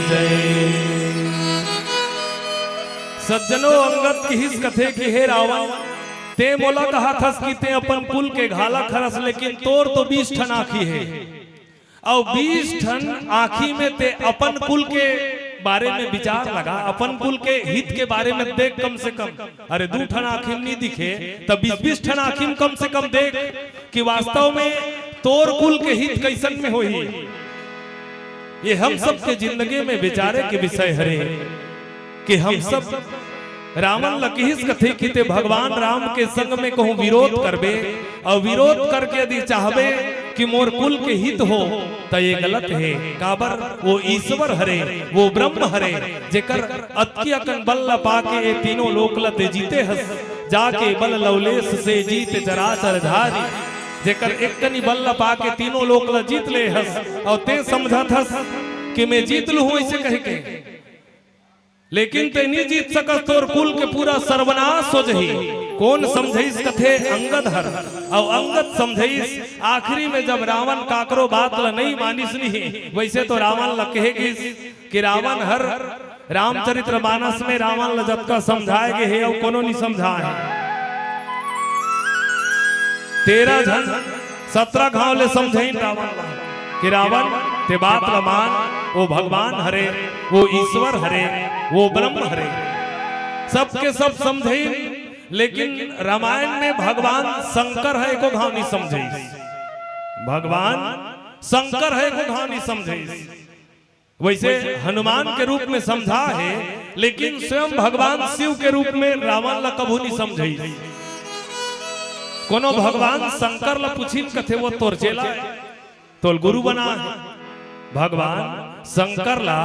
जय। सज्जनों अंगद की हिस कथे की हे रावण ते मोला कहा थस कि ते अपन कुल के घाला खरस लेकिन तोर तो 20 ठन आखी है और 20 ठन आखी में ते अपन कुल के बारे में विचार लगा अपन कुल के हित के बारे में देख कम से कम अरे 2 ठन आखिम नहीं दिखे तब 20 ठन आखिम कम से कम देख कि वास्तव में तोर कुल के हित कैसन में होई। ये हम सब के जिंदगी में विचारे के विषय हरे कि हम सब रावण लकीस कथे कि ते भगवान राम के संग में कहूं विरोध करबे और विरोध करके यदि चाहबे कि मोर कुल के हित हो तो ये गलत है। काबर वो ईश्वर हरे वो ब्रह्म हरे जेकर अतकी अकन बल पाके ये तीनों लोक लते जीते हस जाके बल लवलेश से जीत चराचर धारी जेकर एक कनी बल पाके तीनों लोक ल जीत ले हस और ते समझत हस कि मैं जीत लू ऐसे कह के लेकिन ते नहीं जीत सकत तोर कुल के पूरा सर्वनाश हो जही। कौन समझइस कथे अंगद हर और अंगद समझइस आखिरी में जब रावण काकरो बात ल नहीं मानिस नहीं वैसे तो रावण ल कहेगिस कि रावण हर रामचरित्र मानस में रावण ल जब का समझाए गे है और कोनो नहीं समझाए 13 जन 17 गांव ले समझाइन रावण कि रावण ते बात रमान वो भगवान हरे, वो ईश्वर हरे, वो ब्रह्म हरे, सबके सब समझे। लेकिन रामायण में भगवान शंकर है को घाव नहीं समझे, भगवान शंकर है को घाव नहीं समझे। वैसे हनुमान के रूप में समझा है, लेकिन स्वयं भगवान शिव के रूप में रावण ला कभू नहीं समझे। कोनो भगवान शंकर ला पूछी कथे वो तोर चेला है, तोल गुरु बना है। भगवान शंकर ला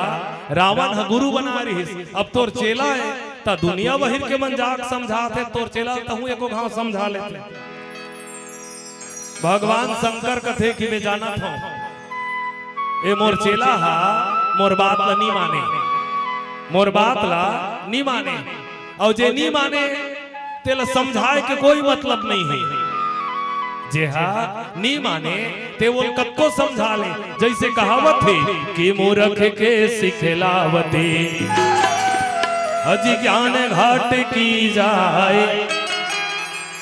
रावण हा गुरु बना रही, अब तोर चेला है ता दुनिया बहिर के मन जाक समझाते, तोर चेला तहु एको घाव समझा लेते। भगवान शंकर कथे कि मैं जाना था ए मोर चेला हा मोर बात ला नहीं माने, मोर बात ला नहीं माने, और जे नहीं माने तेला समझाए के कोई मतलब नहीं है। जे हा नहीं माने ते वो कत्को समझा ले। जैसे कहावत है कि मूर्ख के सिखलावते अजी ज्ञान घाट की जाए,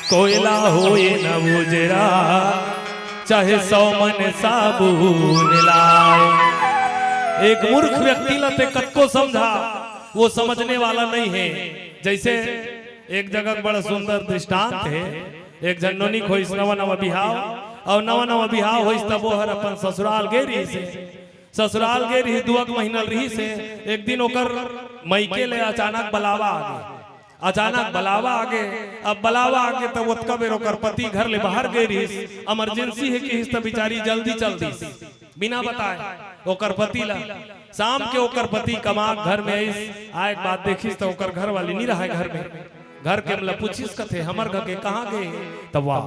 कोयला होए न उजरा चाहे 100 मन साबुन लाए। एक मूर्ख व्यक्ति लते कत्को समझा, वो समझने वाला नहीं है। जैसे एक जगह बड़ा सुंदर दृष्टांत है, एक जनोनी खोइस नवा नवा बिहाव, और नवा नवा बिहाव होइस तब वो हर अपन ससुराल गे रही से, ससुराल गे रही 2 महीना रही से। एक दिन ओकर मईके ले अचानक बलावा आगे, अचानक बलावा आगे। अब बलावा आगे तब ओतका बेर ओकर पति घर ले बाहर गई रही, इमरजेंसी है कि हिस बेचारी जल्दी चल दी बिना बताए ओकर पति ला। शाम के ओकर पति कमा घर में आए बात देखिस तो ओकर घर वाली नहीं रहा घर में। घर के मतलब पूछिस कथे हमर घर के कहाँ गए, तब वाह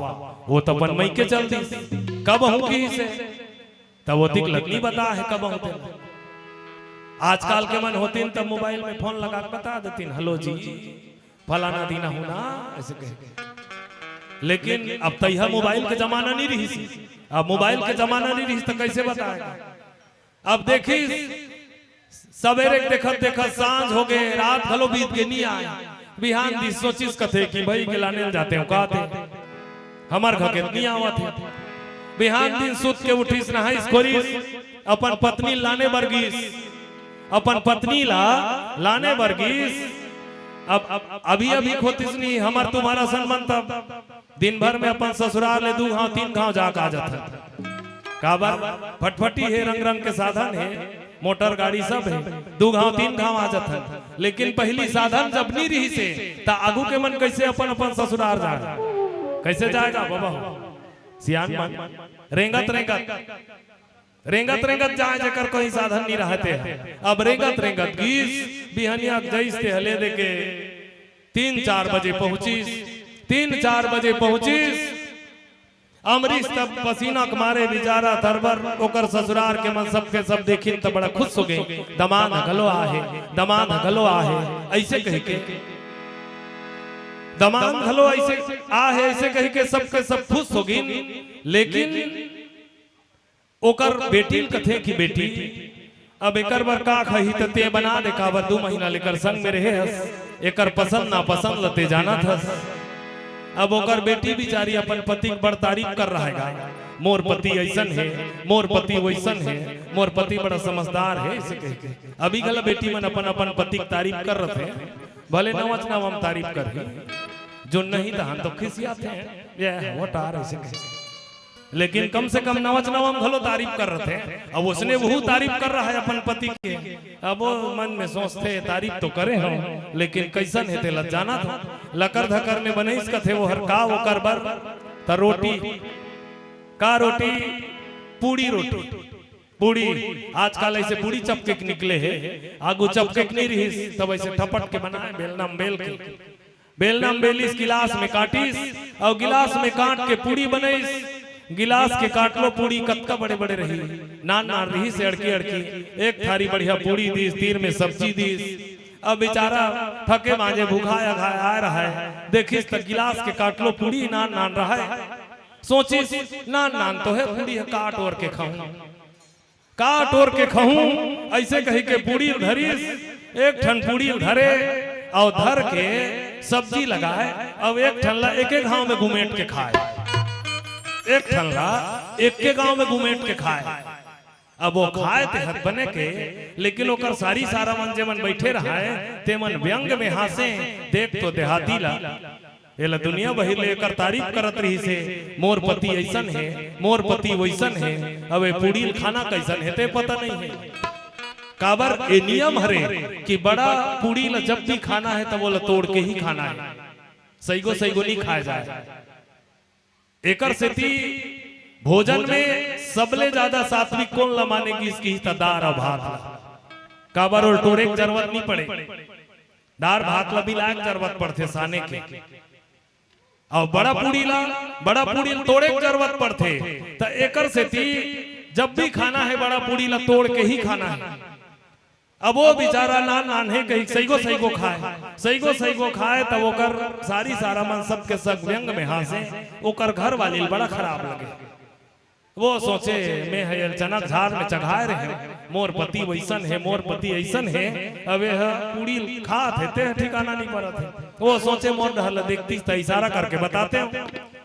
वो तो अपन मई के चल दी, कब हूँ की से तब वो दिक्कत नहीं बता है कब होते। आजकल के मन होतीन तब मोबाइल में फोन लगा बता देतीन, हेलो जी फलाना दीना हूं ना ऐसे कह। लेकिन अब तो यह मोबाइल के जमाना नहीं रही, अब मोबाइल के जमाना नहीं रही तो कैसे बताएगा। अब देखी सवेरे देखत देखत सांझ हो गए, रात भलो बीत के नहीं आए, बिहान दी सोचिस कथे कि भाई के लाने जाते हो कहते हमार घर के नहीं आवत है। बिहान दिन सुत के उठीस नहाइस खोरीस, अपन पत्नी लाने बरगीस, अपन पत्नी ला लाने बरगीस। अब अभी अभी खोतिस नहीं हमार तुम्हारा संबंध, तब दिन भर में अपन ससुराल ले 2 घाव 3 घाव जाके आ जाता। काबर फटफटी है, रंग रंग के साधन है, मोटर गाड़ी सब है, 2 घाव 3 घाव आ जाता। लेकिन पहली साधन जब नहीं रही से ता आगू के मन कैसे अपन अपन ससुराल जाए, कैसे जाएगा बाबा सियान मन रेंगत रेंगत रेंगत रेंगत जाए जकर कोई साधन नहीं रहते हैं। अब रेंगत रेंगत गीस बिहनिया जैसे हले दे के 3-4 बजे पहुंचीस, 3-4 बजे पहुंचीस। अमरीश तब पसीना के मारे बेचारा तरबर ओकर ससुराल के मन सबके सब देखिन तो बड़ा खुश हो गए, दमाद हगलो आहे, दमाद हगलो आहे ऐसे कह के, दमाद हगलो ऐसे आहे ऐसे कह के सबके सब खुश हो गई। लेकिन ओकर बेटी कथे की बेटी अब एकर बर का खही ते बना दे काबर 2 महीना लेकर संग में रहे हस, एकर पसंद ना पसंद लते जाना था। अब ओकर बेटी बिचारी अपन पति की बड़ तारीफ कर रहा है, मोर पति ऐसन है, मोर पति वैसन है, मोर पति बड़ा समझदार है ऐसे कह के। अभी गला बेटी मन अपन अपन पति की तारीफ कर रहे थे, भले नवच नव हम तारीफ कर रहे, जो नहीं था हम तो खिसियाते हैं ये होटार ऐसे कह। लेकिन कम से कम नवच नवम घलो तारीफ कर रहे थे, अब उसने वो तारीफ कर रहा है अपन पति के। अब वो मन में सोचते तारीफ तो करे हम, लेकिन कैसन है तेल जाना था। लकर धकर में बनेस कथे वो हर का वो कर बर त रोटी का रोटी पूड़ी रोटी पूड़ी। आजकल ऐसे पूड़ी चपके निकले है, आगू चपके नहीं रही तब ऐसे ठपट के बनाए बेलना बेल के, बेलना बेलिस गिलास में काटिस और गिलास में काट के पूड़ी बनईस। गिलास के काटलो पूड़ी कत्का बड़े बड़े रही, नान नान रही से अड़की अड़की, एक थारी बढ़िया पूड़ी दीस, तीर में सब्जी दीस। अब बेचारा थके मांझे भूखाया खाया आ रहा है, देखिस तो गिलास के काटलो पूड़ी नान नान रहा है। सोचिस नान नान तो है पूड़ी है, काट और के खाऊं, काट और के खाऊं ऐसे कही के पूड़ी धरीस। एक ठन पूड़ी धरे और धर के सब्जी लगाए, अब एक ठन एक एक गांव में घुमेट के खाए, एक ठल्ला एक के गांव में घुमेट के खाए। अब वो खाए ते हद बने के, लेकिन ओकर सारी सारा मन जे मन बैठे रहा है ते मन व्यंग में हंसे। देख तो देहाती ला एला दुनिया बहिर ले कर तारीफ करत रही से, मोर पति ऐसन है, मोर पति वैसन है, अब पूड़ी खाना कैसन है ते पता नहीं है। काबर ए नियम हरे कि बड़ा पूड़ी ला जब भी खाना है तब वो ला तोड़ के ही खाना है, सहीगो नहीं खाया जाए। एकर सेती भोजन में सबले ज्यादा सात्विक कौन ला मानेगी, इसकी दार और भात। काबर और टोरे की जरूरत नहीं पड़े, दार भात ला भी लायक जरूरत पड़ते साने के, और बड़ा पूड़ी ला तोड़े की जरूरत पड़ते। तो एकर सेती जब भी खाना है बड़ा पूड़ी ला तोड़ के ही खाना है। अब वो बेचारा नान है कहीं सही को खाए तब ओकर सारी सारा मन सबके सब व्यंग में हंसे। ओकर घर वाली बड़ा खराब लगे, वो सोचे मैं है चनक झाड़ में चघाए रहे, मोर पति वैसन है, मोर पति ऐसन है, अब यह पूड़ी खात है ते ठिकाना नहीं पड़त है। वो सोचे मोर डहल देखती तो इशारा करके बताते हो,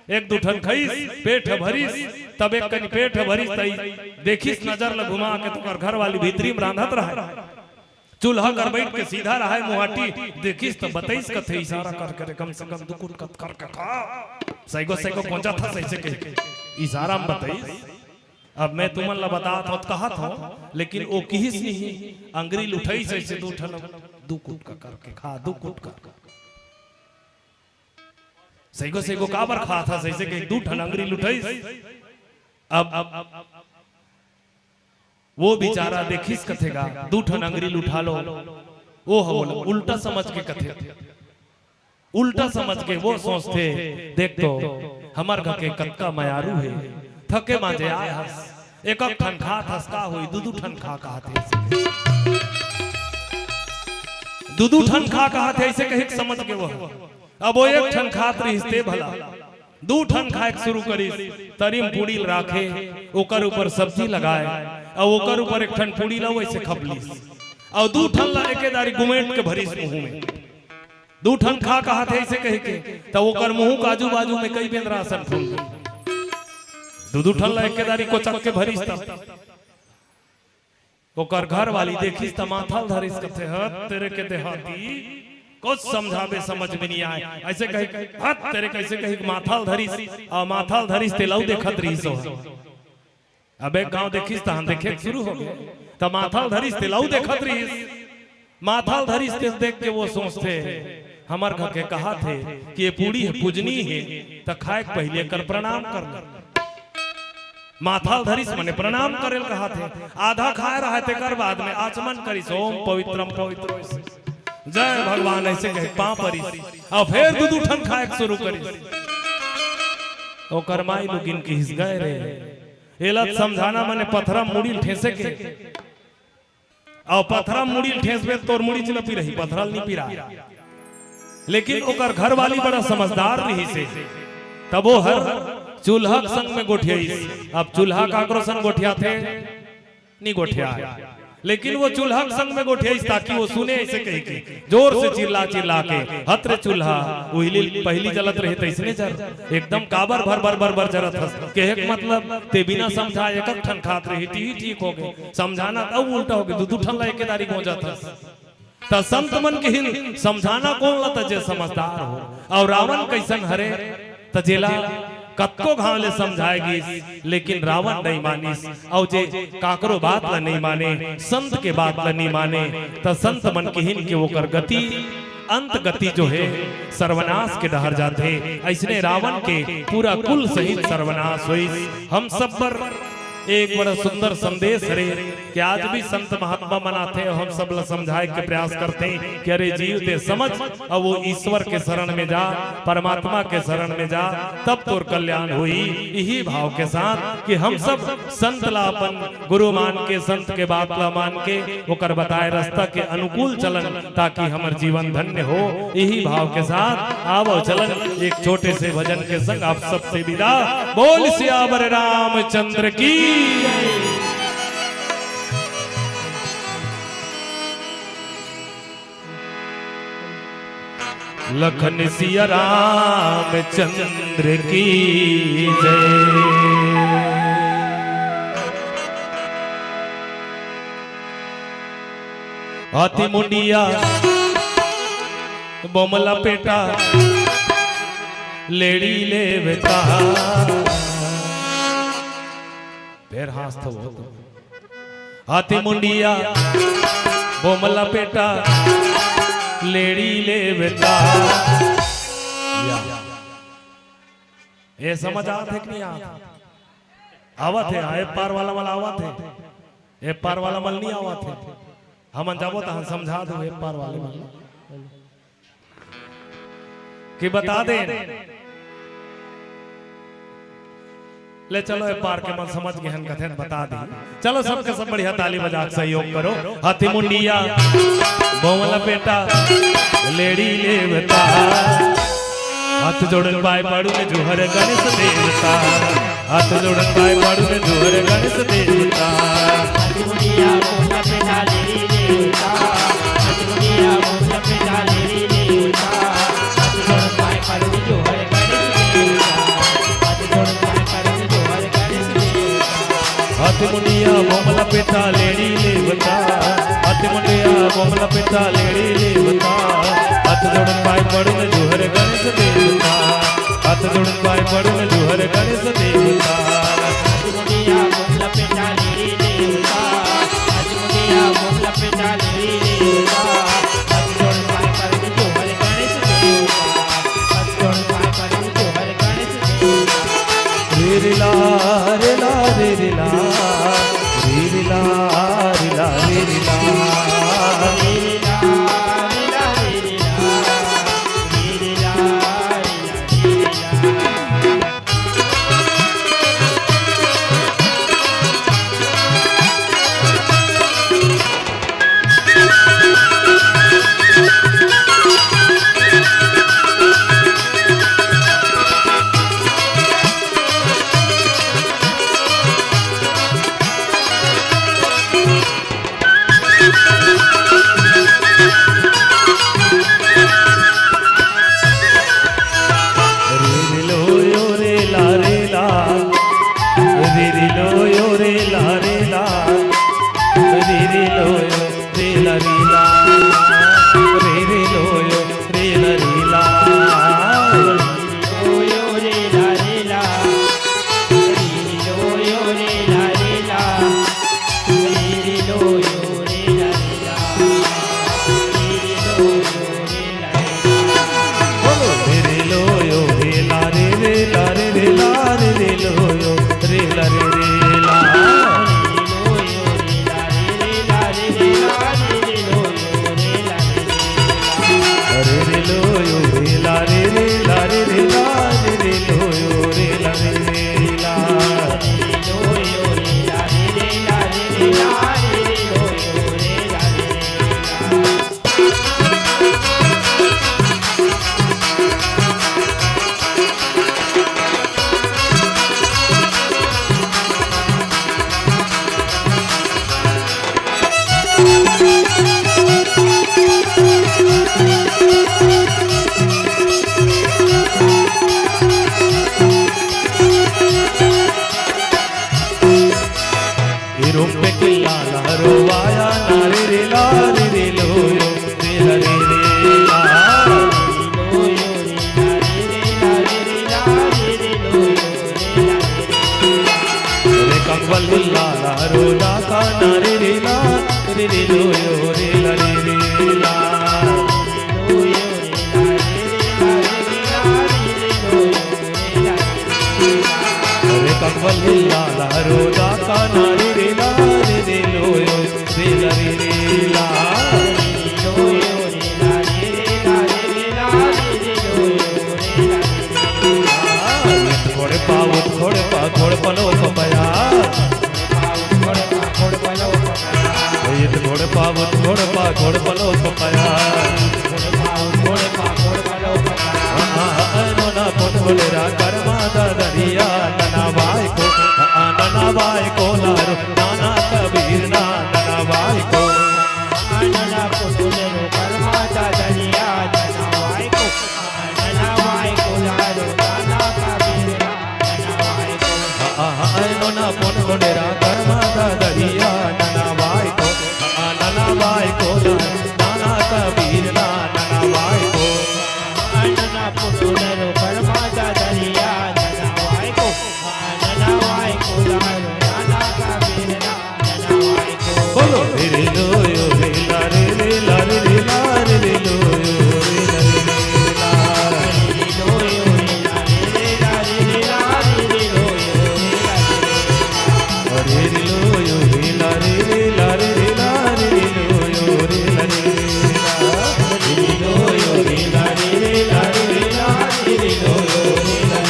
एक दू ठन खईस पेट भरीस, तब एक कनी पेट भरीस तई देखिस नजर ल घुमा के तो घर वाली भीतरी में रांधत रहे, चूल्हा कर बैठ के सीधा रहा है मुहाटी, देखिस तो बताइस कथे इशारा करके कम से कम दुकुन कत करके खा, सही को पहुंचा था सही से के इशारा में बताइस। अब मैं तुमन ला बता तो कहा था, लेकिन वो किहिस नहीं अंगरी लुठाई से दू ठन दुकुट का करके खा, दुकुट का सही को काबर खा था सही से के दू ठन अंगरी लुठाई। अब वो बेचारा देखिस कथेगा दू ठन अंगरी लुठा लो, वो उल्टा समझ के कथे, उल्टा समझ के वो सोचते देख तो हमार घर के कतका मयारू है, थके मांजे आए हस एक ठन खा थसका हुई दू ठन खा कहते, दू ठन खा कहते ऐसे कहे समझ के वो। अब वो एक ठन खात रहिस्ते भला दू ठन खाए शुरू करिस, तरीम पूड़ी राखे ओकर ऊपर सब्जी लगाए और ओकर ऊपर एक ठन पूड़ी ला वैसे खपलीस और दू ठन ला एकेदारी गुमेट के भरीस मुंह में, दू ठन खा कहा थे ऐसे कह के तो ओकर मुंह के आजू बाजू में कई बेंद्रा आसन फूल दू ठन ला एकेदारी को चक के भरीस तब ओकर घर वाली देखिस त माथा धरिस कथे हत तेरे के देहाती कुछ समझावे समझ में नहीं आए, ऐसे कहे हत तेरे कैसे कहे माथाल धरिस और माथाल धरिस ते लऊ देखत रहिस हो। अब एक गांव देखिस तहन देखे शुरू हो गए त माथाल धरिस ते लऊ देखत रहिस, माथाल धरिस ते देख के वो सोचते हमार घर के कहा थे कि ये पूड़ी है पूजनी है त खाए पहले कर प्रणाम कर, माथाल धरिस मने प्रणाम करेल कहा थे, आधा खाए रहा थे कर बाद में आचमन करिस ओम पवित्रम पवित्र जय भगवान ऐसे कहे पांव परिस और फिर दू ठन खाए शुरू करिस। ओकर माई लोग इनकी हिस गए रे एलत समझाना मने पथरा मुड़ी ठेसे के और पथरा मुड़ी ठेस में तोर मुड़ी न पी रही पथरल नहीं पी रहा, लेकिन ओकर घर वाली बड़ा समझदार रही से तब वो हर चूल्हा संग में गोठियाई। अब चूल्हा काकरो संग गोठिया थे नहीं गोठिया, लेकिन वो चूल्हा संग में गोठियाई ताकि वो सुने ऐसे कही के जोर से चिल्ला के हत्र चूल्हा उहिली पहली जलत रहे तैसने जर एकदम काबर भर जरत हस के मतलब ते बिना समझा एक ठन खात रही थी ठीक हो गए, समझाना तब उल्टा हो गए दू ठन ला एकेदारी पहुंचत हस। त संत मन के हिन समझाना कौन ला तजे समझदार हो और रावण कैसन हरे तजेला कत्को घावले समझाएगी, लेकिन रावण नहीं मानिस और जे काकरो बात ला नहीं माने संत के बात ला नहीं माने त संत मन के हिन के ओकर गति अंत गति जो है सर्वनाश के डहर जाते। ऐसने रावण के पूरा कुल सहित सर्वनाश हुई। हम सब पर एक बड़ा सुंदर संदेश है कि आज भी संत महात्मा मनाते हैं, हम सब समझाए के प्रयास करते हैं कि अरे जीव ते समझ और वो ईश्वर के शरण में जा, परमात्मा के शरण में जा, तब तोर कल्याण हुई। यही भाव के साथ कि हम सब संत ला अपन गुरु मान के संत के बात ला मान के ओकर बताए रास्ता के अनुकूल चलन ताकि हमार जीवन धन्य हो। यही भाव के साथ आवो चलन एक छोटे से भजन के संग आप सबसे विदा। बोल सियावर रामचंद्र की। लखन सिया रामचंद्र की जय। हाथी मुंडिया बोमला पेटा लेडी ले बेटा फिर हाथ तो हाथी मुंडिया बोमला पेटा लेडी ले बेटा ये समझ आते कि नहीं आवा थे ए पार वाला मल आवा थे ए पार वाला मल नहीं आवा थे हम जाबो तो हम समझा दो ए पार वाले मल कि बता दे ले चलो ए पार के मन समझ गए हम कथन बता दे चलो सबके सब बढ़िया ताली बजा के सहयोग करो हाथी मुंडिया बोमला पेटा लेडी ले बेटा हाथ जोड़न पाए पाड़ू में जुहर गणेश देवता हाथ जोड़न पाए पाड़ू में जुहर गणेश देवता हाथी मुंडिया बोमला पेटा लेडी देवता हाथी मुंडिया बोमला पेटा लेडी देवता हाथ जोड़न पाए पाड़ू में जुहर गणेश देवता हाथ जोड़न पाए पाड़ू में जुहर गणेश देवता हाथ मुंडिया बोमला पेटा लेडी देवता हाथ मुंडिया बोमला पेटा लेडी देवता हाथ जोड़न पाए पाड़ू में जुहर गणेश देवता हाथ जोड़न पाए पाड़ू में जुहर गणेश देवता हाथी मुंडिया बोमला पेटा लेडी देवता हाथी मुंडिया बोमला पेटा लेडी देवता हाथ जोड़न पाए पाड़ू में जुहर गणेश देवता हाथ जोड़न पाए पाड़ू में जुहर गणेश देवता रे रे ला रे ला रे रे ला रे रे ला रे ला रे रे ला Nana vai ko पुटुडरो कर्माचा दरिया ननावाय को दारू नाना का बेरना ननावाय को बोलो रे लो यो रे ला रे रे ला रे रे ला रे रे लो यो रे ला रे रे ला रे रे लो यो रे ला रे रे ला रे रे ला रे रे लो यो रे ला रे रे लो यो रे ला रे रे ला रे रे ला रे रे लो यो रे ला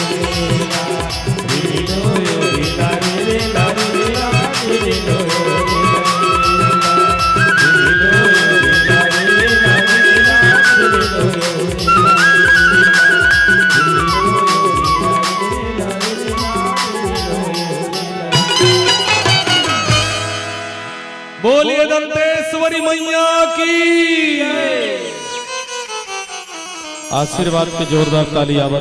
रे लो यो रे ला रे रे ला रे रे ला रे रे लो यो बोलिए दंतेश्वरी मैया की आशीर्वाद के जोरदार ताली आवत।